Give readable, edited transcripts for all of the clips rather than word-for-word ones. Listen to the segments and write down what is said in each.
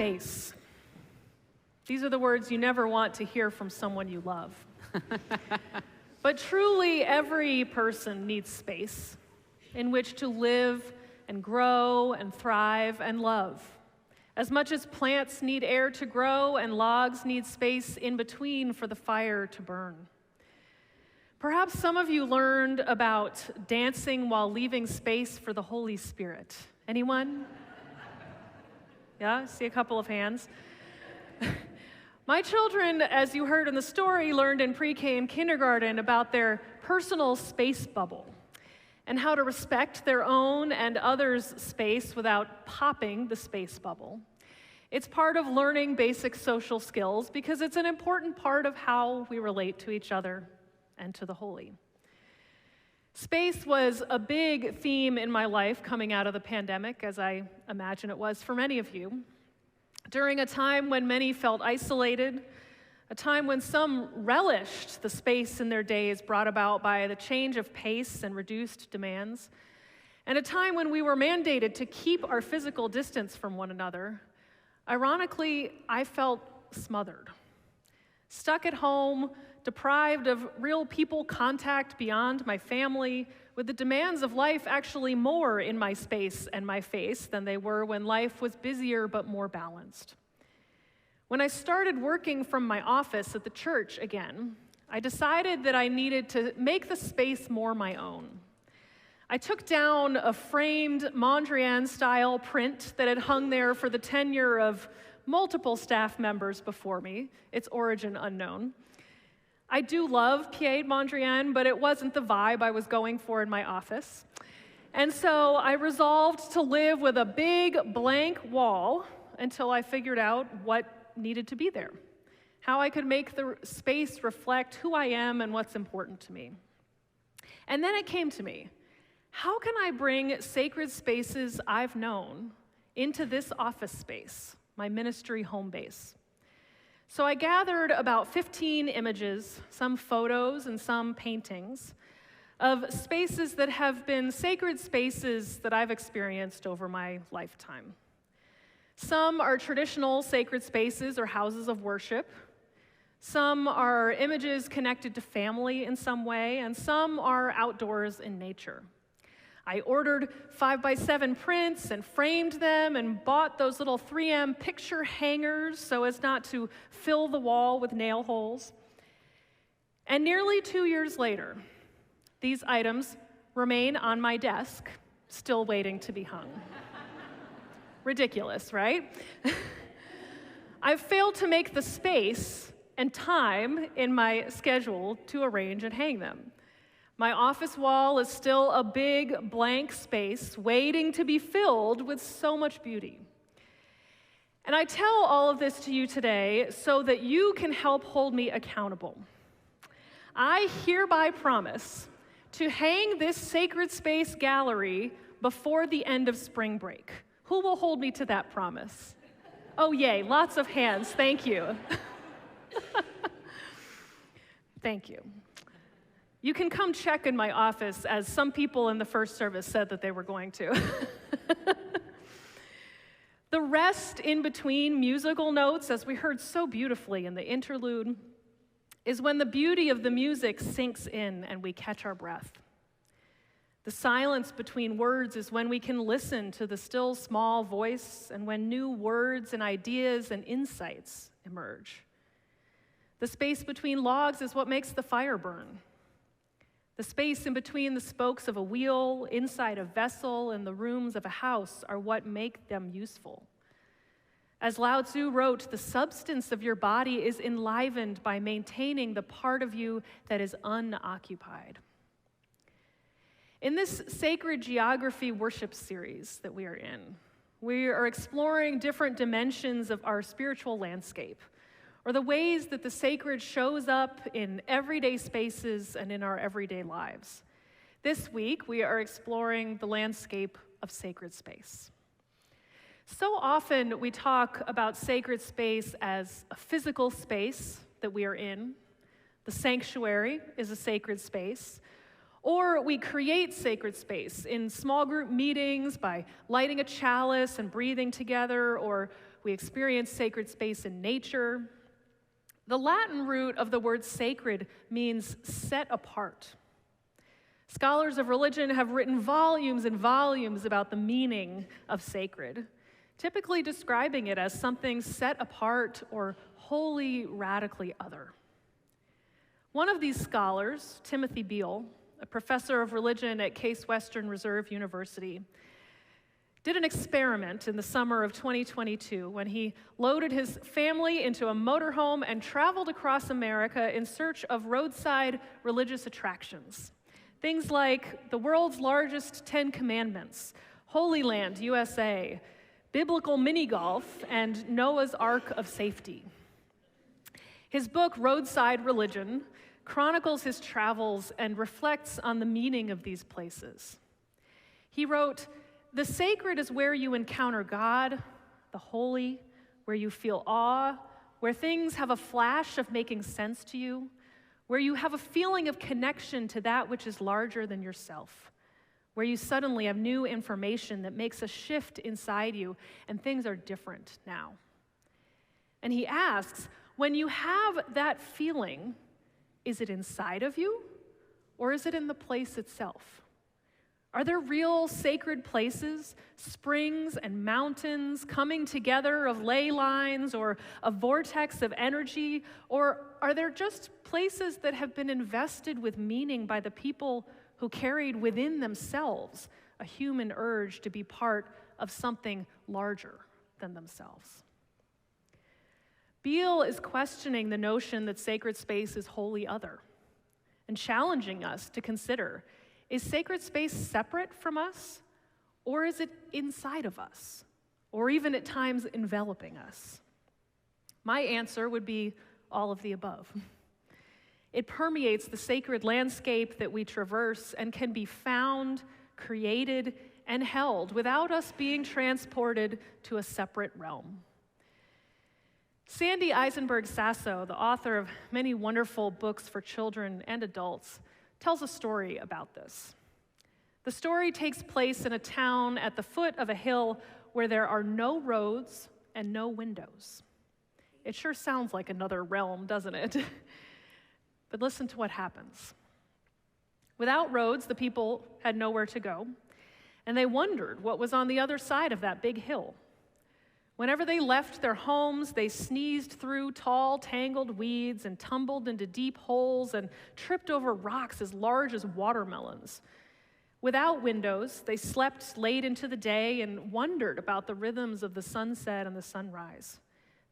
space. These are the words you never want to hear from someone you love. But truly, every person needs space in which to live and grow and thrive and love. As much as plants need air to grow and logs need space in between for the fire to burn. Perhaps some of you learned about dancing while leaving space for the Holy Spirit. Anyone? Yeah, see a couple of hands. My children, as you heard in the story, learned in pre-K and kindergarten about their personal space bubble and how to respect their own and others' space without popping the space bubble. It's part of learning basic social skills because it's an important part of how we relate to each other and to the holy. Space was a big theme in my life coming out of the pandemic, as I imagine it was for many of you. During a time when many felt isolated, a time when some relished the space in their days brought about by the change of pace and reduced demands, and a time when we were mandated to keep our physical distance from one another, ironically, I felt smothered. Stuck at home, deprived of real people contact beyond my family, with the demands of life actually more in my space and my face than they were when life was busier but more balanced. When I started working from my office at the church again, I decided that I needed to make the space more my own. I took down a framed Mondrian-style print that had hung there for the tenure of multiple staff members before me, its origin unknown. I do love Pied Mondrian, but it wasn't the vibe I was going for in my office. And so I resolved to live with a big blank wall until I figured out what needed to be there, how I could make the space reflect who I am and what's important to me. And then it came to me, how can I bring sacred spaces I've known into this office space, my ministry home base? So I gathered about 15 images, some photos and some paintings, of spaces that have been sacred spaces that I've experienced over my lifetime. Some are traditional sacred spaces or houses of worship. Some are images connected to family in some way, and some are outdoors in nature. I ordered 5x7 prints and framed them and bought those little 3M picture hangers so as not to fill the wall with nail holes. And nearly 2 years later, these items remain on my desk, still waiting to be hung. Ridiculous, right? I've failed to make the space and time in my schedule to arrange and hang them. My office wall is still a big blank space waiting to be filled with so much beauty. And I tell all of this to you today so that you can help hold me accountable. I hereby promise to hang this sacred space gallery before the end of spring break. Who will hold me to that promise? Oh, yay, lots of hands, thank you. Thank you. You can come check in my office, as some people in the first service said that they were going to. The rest in between musical notes, as we heard so beautifully in the interlude, is when the beauty of the music sinks in and we catch our breath. The silence between words is when we can listen to the still small voice and when new words and ideas and insights emerge. The space between logs is what makes the fire burn. The space in between the spokes of a wheel, inside a vessel, and the rooms of a house are what make them useful. As Lao Tzu wrote, the substance of your body is enlivened by maintaining the part of you that is unoccupied. In this sacred geography worship series that we are in, we are exploring different dimensions of our spiritual landscape, or the ways that the sacred shows up in everyday spaces and in our everyday lives. This week, we are exploring the landscape of sacred space. So often, we talk about sacred space as a physical space that we are in. The sanctuary is a sacred space. Or we create sacred space in small group meetings by lighting a chalice and breathing together, or we experience sacred space in nature. The Latin root of the word sacred means set apart. Scholars of religion have written volumes and volumes about the meaning of sacred, typically describing it as something set apart or wholly radically other. One of these scholars, Timothy Beale, a professor of religion at Case Western Reserve University, did an experiment in the summer of 2022 when he loaded his family into a motorhome and traveled across America in search of roadside religious attractions. Things like the world's largest 10 commandments, Holy Land, USA, biblical mini golf, and Noah's Ark of Safety. His book, Roadside Religion, chronicles his travels and reflects on the meaning of these places. He wrote, "The sacred is where you encounter God, the holy, where you feel awe, where things have a flash of making sense to you, where you have a feeling of connection to that which is larger than yourself, where you suddenly have new information that makes a shift inside you and things are different now." And he asks, when you have that feeling, is it inside of you or is it in the place itself? Are there real sacred places, springs and mountains coming together of ley lines or a vortex of energy? Or are there just places that have been invested with meaning by the people who carried within themselves a human urge to be part of something larger than themselves? Beale is questioning the notion that sacred space is wholly other and challenging us to consider, is sacred space separate from us, or is it inside of us, or even at times enveloping us? My answer would be all of the above. It permeates the sacred landscape that we traverse and can be found, created, and held without us being transported to a separate realm. Sandy Eisenberg Sasso, the author of many wonderful books for children and adults, tells a story about this. The story takes place in a town at the foot of a hill where there are no roads and no windows. It sure sounds like another realm, doesn't it? But listen to what happens. Without roads, the people had nowhere to go, and they wondered what was on the other side of that big hill. Whenever they left their homes, they sneezed through tall, tangled weeds and tumbled into deep holes and tripped over rocks as large as watermelons. Without windows, they slept late into the day and wondered about the rhythms of the sunset and the sunrise.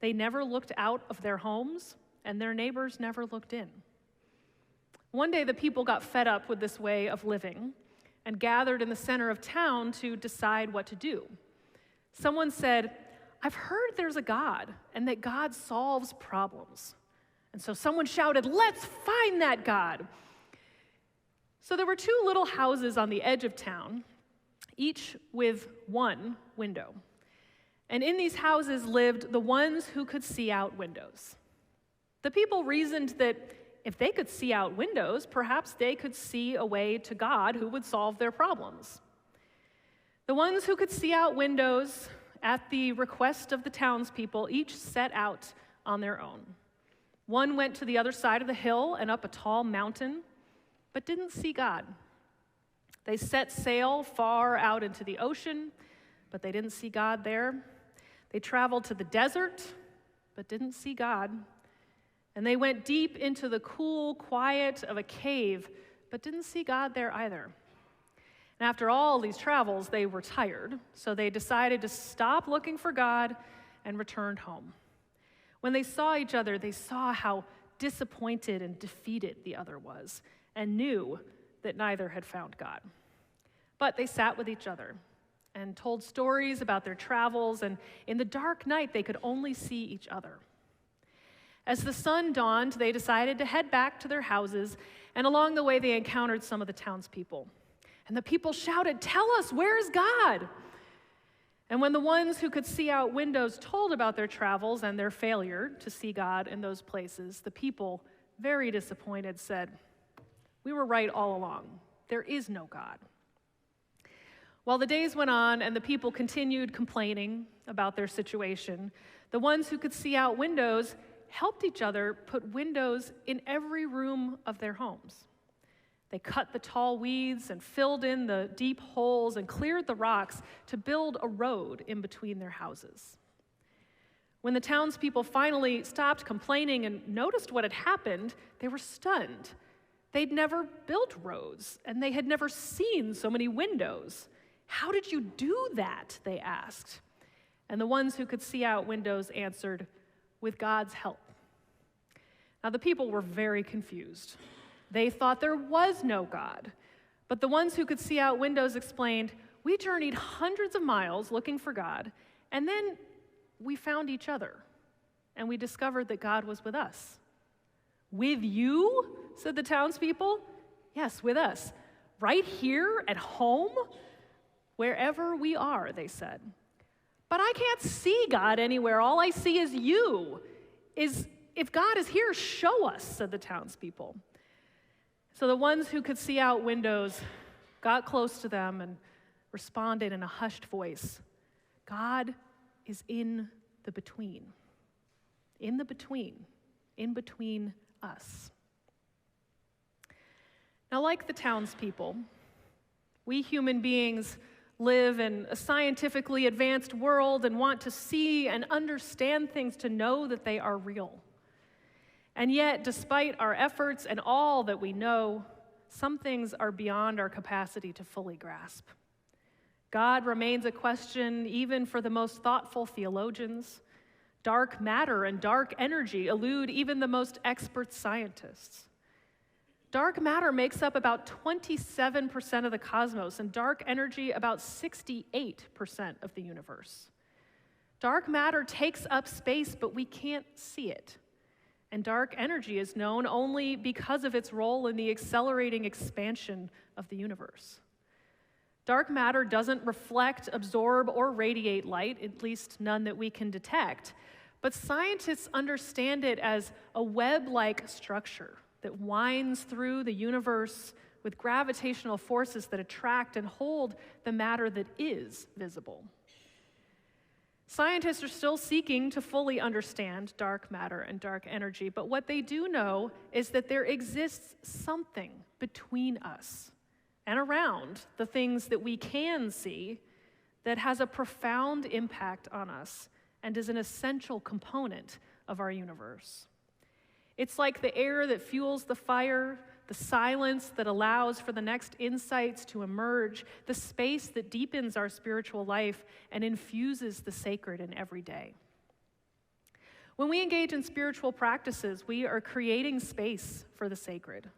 They never looked out of their homes, and their neighbors never looked in. One day, the people got fed up with this way of living and gathered in the center of town to decide what to do. Someone said, "I've heard there's a God and that God solves problems." And so someone shouted, "Let's find that God." So there were two little houses on the edge of town, each with one window. And in these houses lived the ones who could see out windows. The people reasoned that if they could see out windows, perhaps they could see a way to God who would solve their problems. The ones who could see out windows, at the request of the townspeople, each set out on their own. One went to the other side of the hill and up a tall mountain, but didn't see God. They set sail far out into the ocean, but they didn't see God there. They traveled to the desert, but didn't see God. And they went deep into the cool quiet of a cave, but didn't see God there either. And after all these travels, they were tired, so they decided to stop looking for God and returned home. When they saw each other, they saw how disappointed and defeated the other was, and knew that neither had found God. But they sat with each other and told stories about their travels, and in the dark night, they could only see each other. As the sun dawned, they decided to head back to their houses, and along the way, they encountered some of the townspeople. And the people shouted, "Tell us, where is God?" And when the ones who could see out windows told about their travels and their failure to see God in those places, the people, very disappointed, said, "We were right all along. There is no God." While the days went on and the people continued complaining about their situation, the ones who could see out windows helped each other put windows in every room of their homes. They cut the tall weeds and filled in the deep holes and cleared the rocks to build a road in between their houses. When the townspeople finally stopped complaining and noticed what had happened, they were stunned. They'd never built roads, and they had never seen so many windows. "How did you do that?" they asked. And the ones who could see out windows answered, "With God's help." Now the people were very confused. They thought there was no God. But the ones who could see out windows explained, "We journeyed hundreds of miles looking for God, and then we found each other, and we discovered that God was with us." "With you?" said the townspeople. "Yes, with us. Right here at home? Wherever we are," they said. "But I can't see God anywhere. All I see is you. If God is here, show us," said the townspeople. So the ones who could see out windows got close to them and responded in a hushed voice, "God is in the between. In the between. In between us." Now, like the townspeople, we human beings live in a scientifically advanced world and want to see and understand things to know that they are real. And yet, despite our efforts and all that we know, some things are beyond our capacity to fully grasp. God remains a question even for the most thoughtful theologians. Dark matter and dark energy elude even the most expert scientists. Dark matter makes up about 27% of the cosmos, and dark energy about 68% of the universe. Dark matter takes up space, but we can't see it. And dark energy is known only because of its role in the accelerating expansion of the universe. Dark matter doesn't reflect, absorb, or radiate light, at least none that we can detect. But scientists understand it as a web-like structure that winds through the universe with gravitational forces that attract and hold the matter that is visible. Scientists are still seeking to fully understand dark matter and dark energy, but what they do know is that there exists something between us and around the things that we can see that has a profound impact on us and is an essential component of our universe. It's like the air that fuels the fire, the silence that allows for the next insights to emerge, the space that deepens our spiritual life and infuses the sacred in every day. When we engage in spiritual practices, we are creating space for the sacred.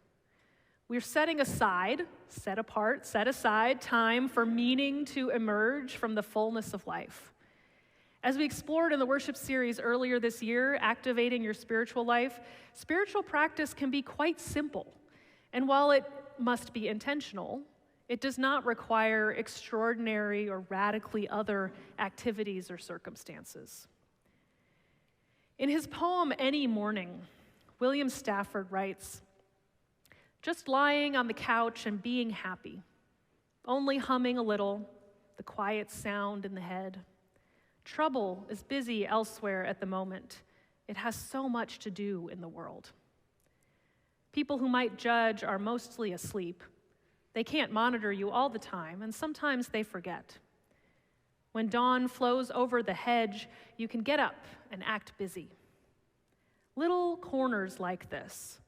We're setting aside, set aside time for meaning to emerge from the fullness of life. As we explored in the worship series earlier this year, Activating Your Spiritual Life, spiritual practice can be quite simple. And while it must be intentional, it does not require extraordinary or radically other activities or circumstances. In his poem, Any Morning, William Stafford writes, "Just lying on the couch and being happy, only humming a little, the quiet sound in the head. Trouble is busy elsewhere at the moment. It has so much to do in the world. People who might judge are mostly asleep. They can't monitor you all the time, and sometimes they forget. When dawn flows over the hedge, you can get up and act busy. Little corners like this,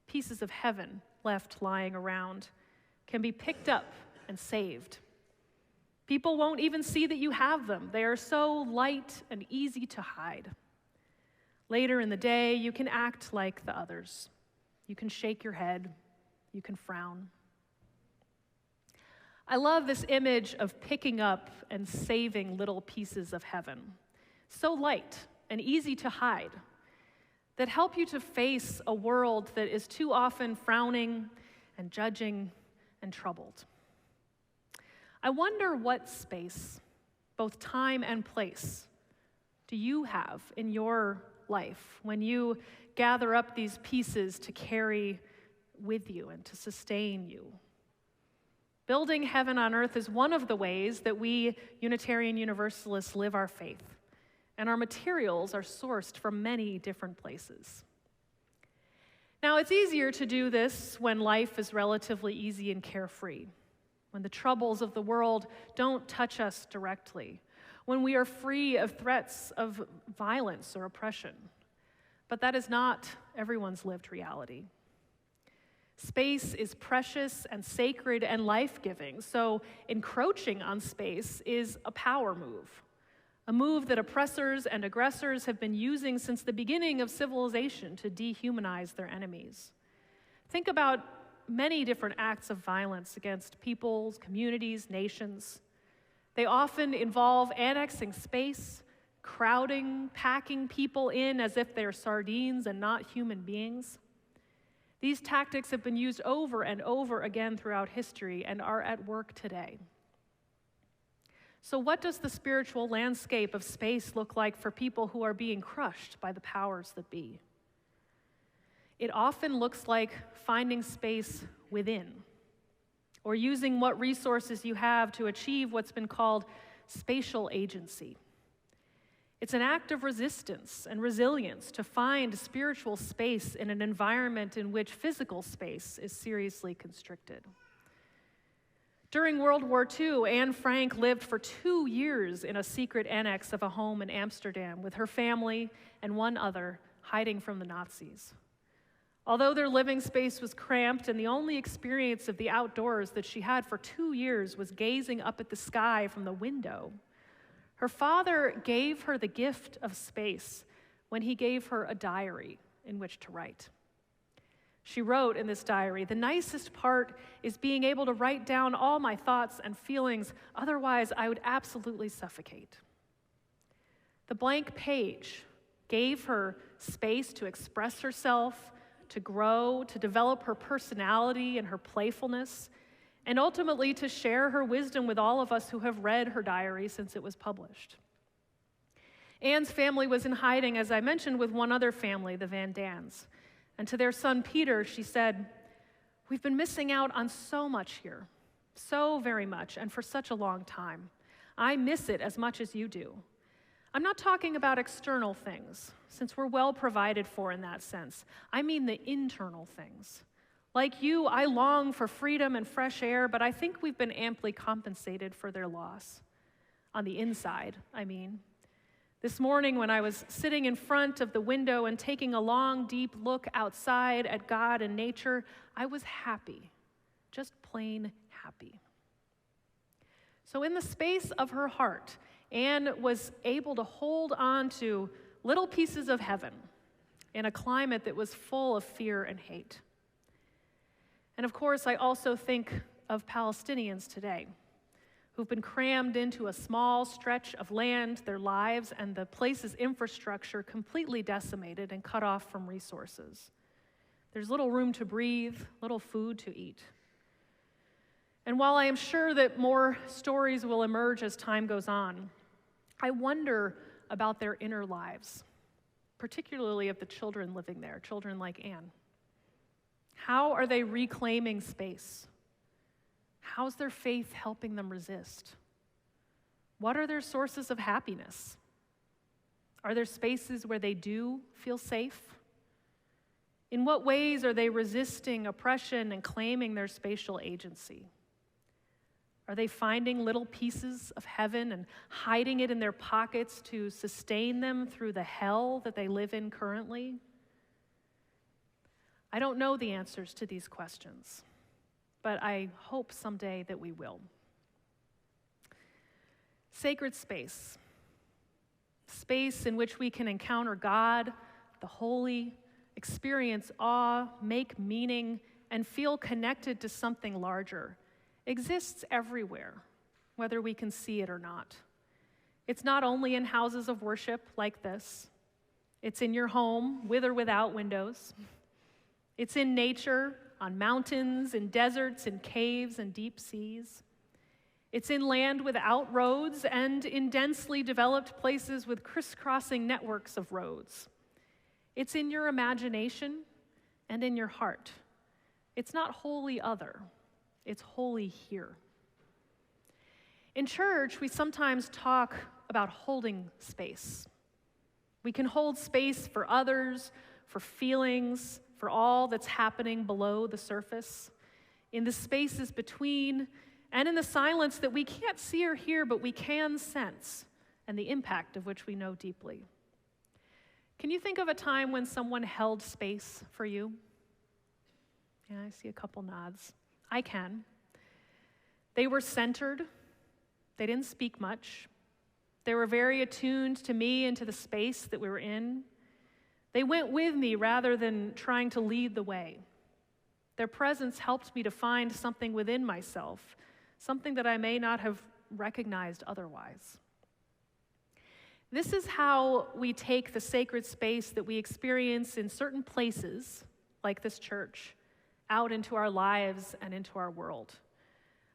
pieces of heaven left lying around, can be picked up and saved. People won't even see that you have them. They are so light and easy to hide. Later in the day, you can act like the others. You can shake your head. You can frown." I love this image of picking up and saving little pieces of heaven, so light and easy to hide, that help you to face a world that is too often frowning and judging and troubled. I wonder what space, both time and place, do you have in your life when you gather up these pieces to carry with you and to sustain you? Building heaven on earth is one of the ways that we Unitarian Universalists live our faith, and our materials are sourced from many different places. Now, it's easier to do this when life is relatively easy and carefree, when the troubles of the world don't touch us directly, when we are free of threats of violence or oppression. But that is not everyone's lived reality. Space is precious and sacred and life-giving, so encroaching on space is a power move, a move that oppressors and aggressors have been using since the beginning of civilization to dehumanize their enemies. Think about many different acts of violence against peoples, communities, nations. They often involve annexing space, crowding, packing people in as if they're sardines and not human beings. These tactics have been used over and over again throughout history and are at work today. So what does the spiritual landscape of space look like for people who are being crushed by the powers that be? It often looks like finding space within, or using what resources you have to achieve what's been called spatial agency. It's an act of resistance and resilience to find spiritual space in an environment in which physical space is seriously constricted. During World War II, Anne Frank lived for 2 years in a secret annex of a home in Amsterdam with her family and one other, hiding from the Nazis. Although their living space was cramped and the only experience of the outdoors that she had for 2 years was gazing up at the sky from the window, her father gave her the gift of space when he gave her a diary in which to write. She wrote in this diary, "The nicest part is being able to write down all my thoughts and feelings, otherwise I would absolutely suffocate." The blank page gave her space to express herself, to grow, to develop her personality and her playfulness, and ultimately to share her wisdom with all of us who have read her diary since it was published. Anne's family was in hiding, as I mentioned, with one other family, the Van Dans. And to their son Peter, she said, "We've been missing out on so much here, so very much, and for such a long time. I miss it as much as you do. I'm not talking about external things, since we're well provided for in that sense. I mean the internal things. Like you, I long for freedom and fresh air, but I think we've been amply compensated for their loss. On the inside, I mean. This morning, when I was sitting in front of the window and taking a long, deep look outside at God and nature, I was happy, just plain happy." So in the space of her heart, Anne was able to hold on to little pieces of heaven in a climate that was full of fear and hate. And of course, I also think of Palestinians today, who've been crammed into a small stretch of land, their lives and the place's infrastructure completely decimated and cut off from resources. There's little room to breathe, little food to eat. And while I am sure that more stories will emerge as time goes on, I wonder about their inner lives, particularly of the children living there, children like Anne. How are they reclaiming space? How's their faith helping them resist? What are their sources of happiness? Are there spaces where they do feel safe? In what ways are they resisting oppression and claiming their spatial agency? Are they finding little pieces of heaven and hiding it in their pockets to sustain them through the hell that they live in currently? I don't know the answers to these questions, but I hope someday that we will. Sacred space. Space in which we can encounter God, the holy, experience awe, make meaning, and feel connected to something larger, exists everywhere, whether we can see it or not. It's not only in houses of worship like this. It's in your home, with or without windows. It's in nature, on mountains, in deserts, in caves, and deep seas. It's in land without roads and in densely developed places with crisscrossing networks of roads. It's in your imagination and in your heart. It's not wholly other. It's holy here. In church, we sometimes talk about holding space. We can hold space for others, for feelings, for all that's happening below the surface, in the spaces between, and in the silence that we can't see or hear, but we can sense, and the impact of which we know deeply. Can you think of a time when someone held space for you? Yeah, I see a couple nods. I can. They were centered. They didn't speak much. They were very attuned to me and to the space that we were in. They went with me rather than trying to lead the way. Their presence helped me to find something within myself, something that I may not have recognized otherwise. This is how we take the sacred space that we experience in certain places, like this church, out into our lives and into our world.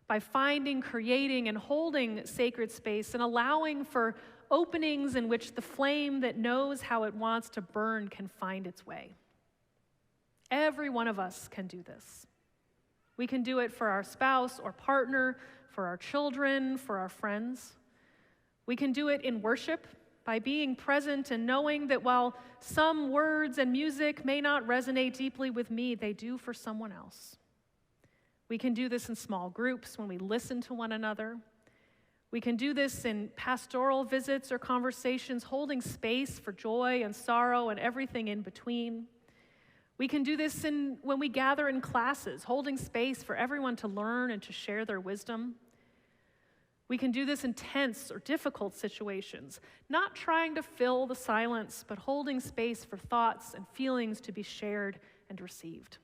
By finding, creating, and holding sacred space and allowing for openings in which the flame that knows how it wants to burn can find its way. Every one of us can do this. We can do it for our spouse or partner, for our children, for our friends. We can do it in worship by being present and knowing that while some words and music may not resonate deeply with me, they do for someone else. We can do this in small groups when we listen to one another. We can do this in pastoral visits or conversations, holding space for joy and sorrow and everything in between. We can do this when we gather in classes, holding space for everyone to learn and to share their wisdom. We can do this in tense or difficult situations, not trying to fill the silence, but holding space for thoughts and feelings to be shared and received.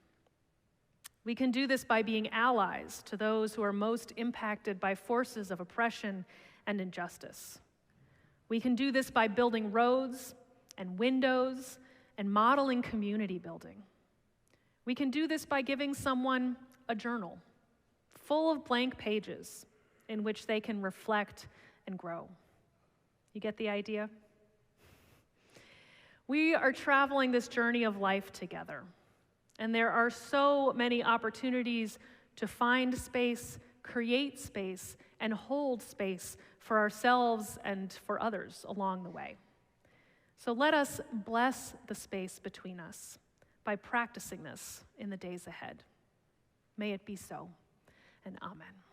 We can do this by being allies to those who are most impacted by forces of oppression and injustice. We can do this by building roads and windows and modeling community building. We can do this by giving someone a journal full of blank pages in which they can reflect and grow. You get the idea? We are traveling this journey of life together. And there are so many opportunities to find space, create space, and hold space for ourselves and for others along the way. So let us bless the space between us by practicing this in the days ahead. May it be so, and amen.